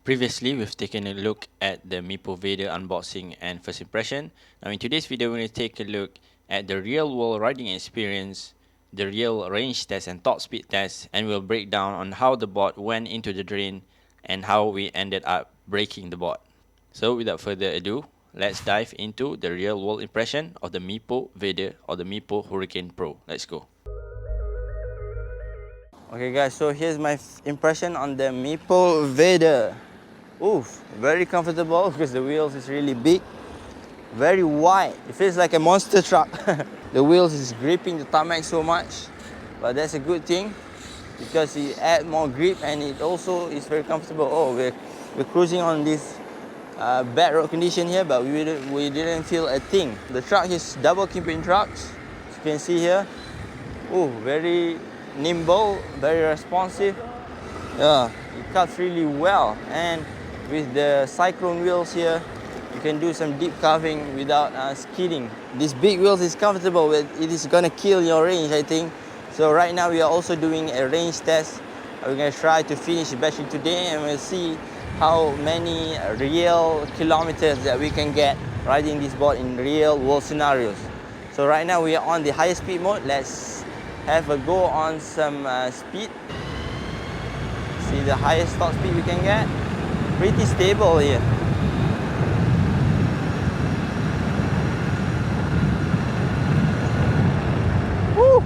Previously, we've taken a look at the Meepo Vader unboxing and first impression. Now in today's video, we're going to take a look at the real world riding experience, the real range test and top speed test, and we'll break down on how the board went into the drain and how we ended up breaking the board. So without further ado, let's dive into the real world impression of the Meepo Vader or the Meepo Hurricane Pro. Let's go. Okay guys, so here's my impression on the Meepo Vader. Oof, very comfortable because the wheels is really big, very wide. It feels like a monster truck. The wheels is gripping the tarmac so much, but that's a good thing because it add more grip and it also is very comfortable. Oh, we're cruising on this bad road condition here, but we didn't feel a thing. The truck is double kingpin trucks, as you can see here. Oh, very nimble, very responsive. Yeah, it cuts really well, and with the cyclone wheels here, you can do some deep carving without skidding. This big wheels is comfortable, but it is gonna kill your range, I think. So right now we are also doing a range test. We're gonna try to finish the battery today, and we'll see how many real kilometers that we can get riding this board in real world scenarios. So right now we are on the highest speed mode. Let's have a go on some speed. See the highest top speed we can get. Pretty stable here. Woo!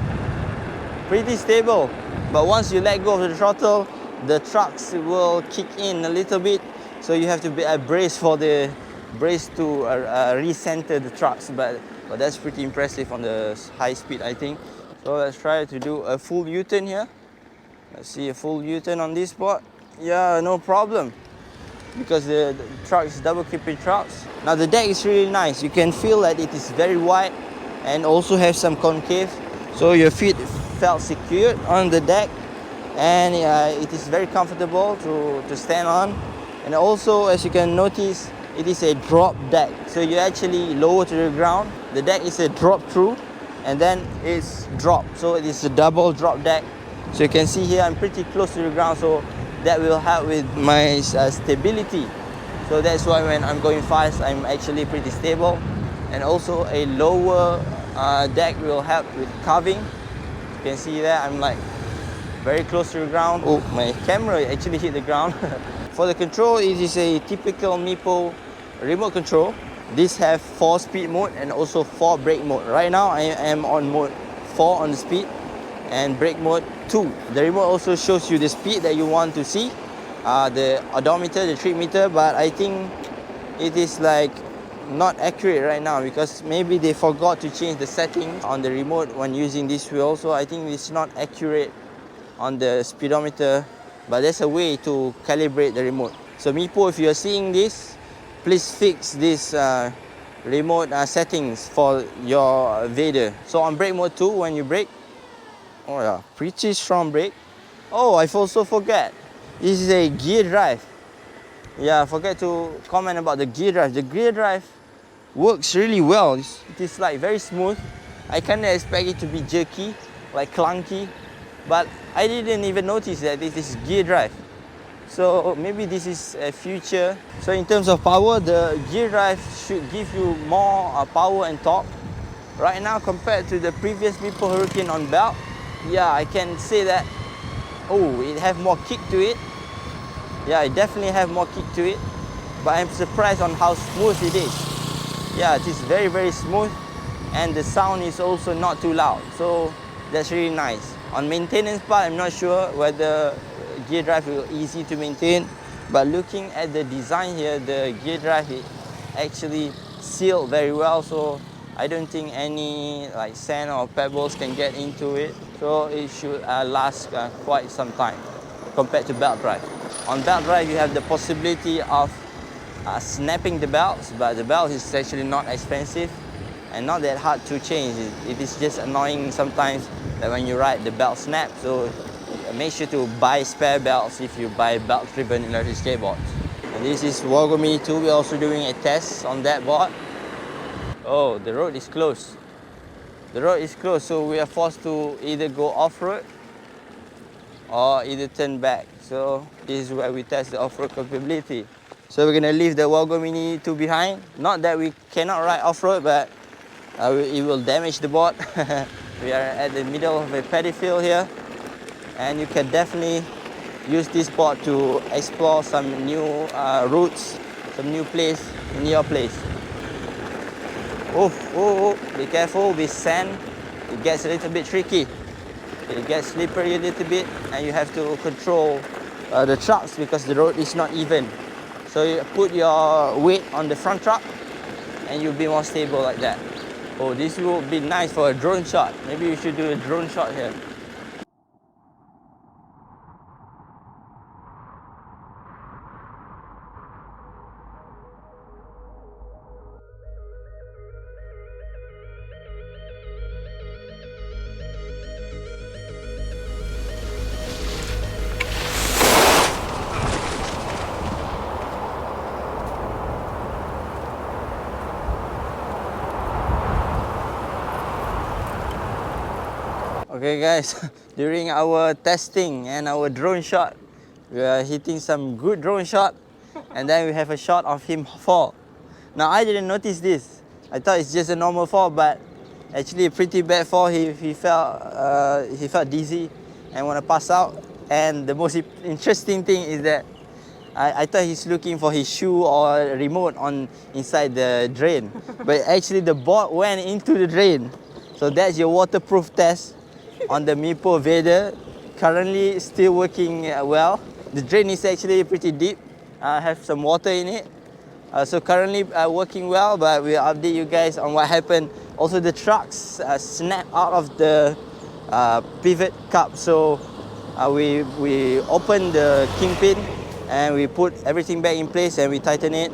Pretty stable. But once you let go of the throttle, the trucks will kick in a little bit. So you have to be brace to recenter the trucks. But that's pretty impressive on the high speed, I think. So let's try to do a full U-turn here. Let's see a full U-turn on this spot. Yeah, no problem, because the truck is double kingpin trucks. Now the deck is really nice. You can feel that it is very wide and also have some concave, so your feet felt secured on the deck, and it is very comfortable to stand on. And also, as you can notice, it is a drop deck, so you actually lower to the ground. The deck is a drop through and then it's drop, so it is a double drop deck. So you can see here I'm pretty close to the ground, so that will help with my stability. So that's why when I'm going fast, I'm actually pretty stable. And also a lower deck will help with carving. You can see there I'm like very close to the ground. Oh, my camera actually hit the ground. For the control, it is a typical Meepo remote control. This have 4-speed mode and also 4 brake mode. Right now I am on mode 4 on the speed and brake mode 2. The remote also shows you the speed that you want to see, the odometer, the trip meter, but I think it is like not accurate right now because maybe they forgot to change the setting on the remote when using this wheel. So I think it's not accurate on the speedometer, but there's a way to calibrate the remote. So Meepo, if you're seeing this, please fix this remote settings for your Vader. So on brake mode 2, when you brake, oh yeah, pretty strong brake. Oh, I also forget, this is a gear drive. Yeah, I forget to comment about the gear drive. The gear drive works really well. It is like very smooth. I kind of expect it to be jerky, like clunky, but I didn't even notice that this is gear drive. So maybe this is a future. So in terms of power, the gear drive should give you more power and torque. Right now, compared to the previous Meepo Hurricane on belt, yeah, I can say that, oh, it have more kick to it. Yeah, it definitely have more kick to it. But I'm surprised on how smooth it is. Yeah, it is very, very smooth. And the sound is also not too loud. So that's really nice. On maintenance part, I'm not sure whether gear drive will be easy to maintain. But looking at the design here, the gear drive is actually sealed very well. So I don't think any like sand or pebbles can get into it. So it should last quite some time compared to belt drive. On belt drive, you have the possibility of snapping the belts, but the belt is actually not expensive and not that hard to change. It is just annoying sometimes that when you ride, the belt snaps. So make sure to buy spare belts if you buy belt-driven electric skateboards. And this is Wagome 2. We're also doing a test on that board. Oh, the road is closed. The road is closed, so we are forced to either go off-road or either turn back. So this is where we test the off-road capability. So we're gonna leave the Wago Mini 2 behind. Not that we cannot ride off-road, but it will damage the board. We are at the middle of a paddy field here, and you can definitely use this board to explore some new routes, some new place in your place. Oh, be careful with sand. It gets a little bit tricky. It gets slippery a little bit, and you have to control the trucks because the road is not even. So you put your weight on the front truck and you'll be more stable like that. Oh, this will be nice for a drone shot. Maybe you should do a drone shot here. Okay guys, during our testing and our drone shot, we are hitting some good drone shot, and then we have a shot of him fall. Now I didn't notice this. I thought it's just a normal fall, but actually a pretty bad fall. He felt dizzy and want to pass out. And the most interesting thing is that I thought he's looking for his shoe or remote on inside the drain, but actually the board went into the drain. So that's your waterproof test on the Meepo Vader. Currently still working well. The drain is actually pretty deep, have some water in it. So currently working well, but we'll update you guys on what happened. Also the trucks snapped out of the pivot cup. So we opened the kingpin and we put everything back in place and we tighten it.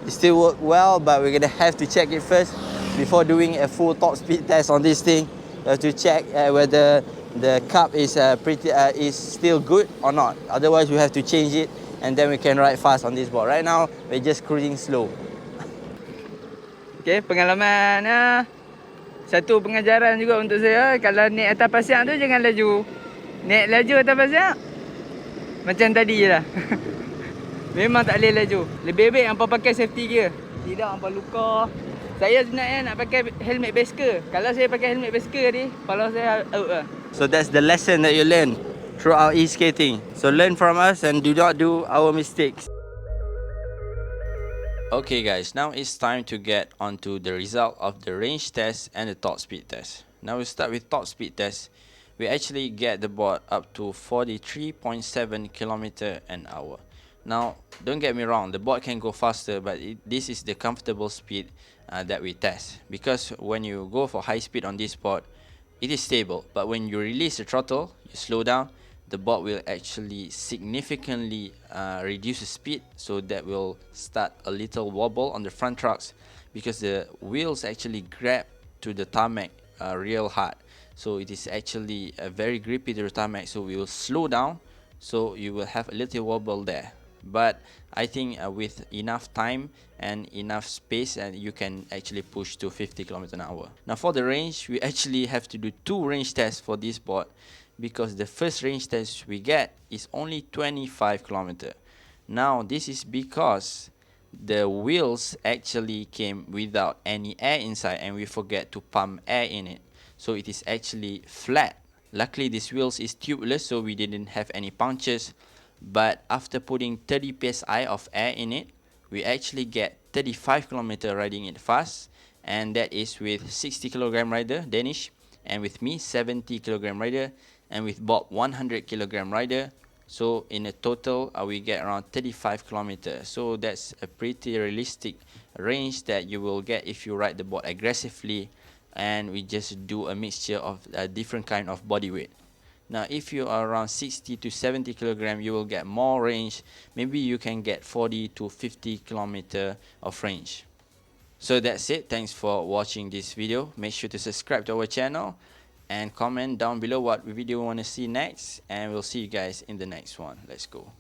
It still worked well, but we're gonna have to check it first before doing a full top speed test on this thing. We have to check whether the cup is is still good or not. Otherwise, we have to change it, and then we can ride fast on this board. Right now, we're just cruising slow. Okay, pengalaman satu pengajaran juga untuk saya. Kalau naik atas pasiak tu jangan laju. Naik laju atas pasiak macam tadi je lah. Memang tak boleh laju. Lebih baik hampa pakai safety gear. Tidak hampa luka. Saya sebenarnya nak pakai helmet bicycle. Kalau saya pakai helmet bicycle ni, kepala saya out lah. So that's the lesson that you learn throughout e-skating. So learn from us and do not do our mistakes. Okay guys, now it's time to get onto the result of the range test and the top speed test. Now we start with top speed test. We actually get the board up to 43.7 km/h. Now, don't get me wrong, the board can go faster, but this is the comfortable speed that we test. Because when you go for high speed on this board, it is stable, but when you release the throttle, you slow down, the board will actually significantly reduce the speed, so that will start a little wobble on the front trucks because the wheels actually grab to the tarmac real hard. So it is actually very grippy to the tarmac, so we will slow down, so you will have a little wobble there. But I think with enough time and enough space, you can actually push to 50 km/h. Now for the range, we actually have to do 2 range tests for this board, because the first range test we get is only 25 km. Now this is because the wheels actually came without any air inside, and we forget to pump air in it, so it is actually flat. Luckily this wheels is tubeless, so we didn't have any punctures. But after putting 30 psi of air in it, we actually get 35 km riding it fast, and that is with 60 kg rider Danish, and with me 70 kg rider, and with Bob 100 kg rider. So in a total we get around 35 km. So that's a pretty realistic range that you will get if you ride the board aggressively, and we just do a mixture of a different kind of body weight. Now if you are around 60 to 70 kg, you will get more range. Maybe you can get 40 to 50 km of range. So that's it. Thanks for watching this video. Make sure to subscribe to our channel and comment down below what video you want to see next, and we'll see you guys in the next one. Let's go.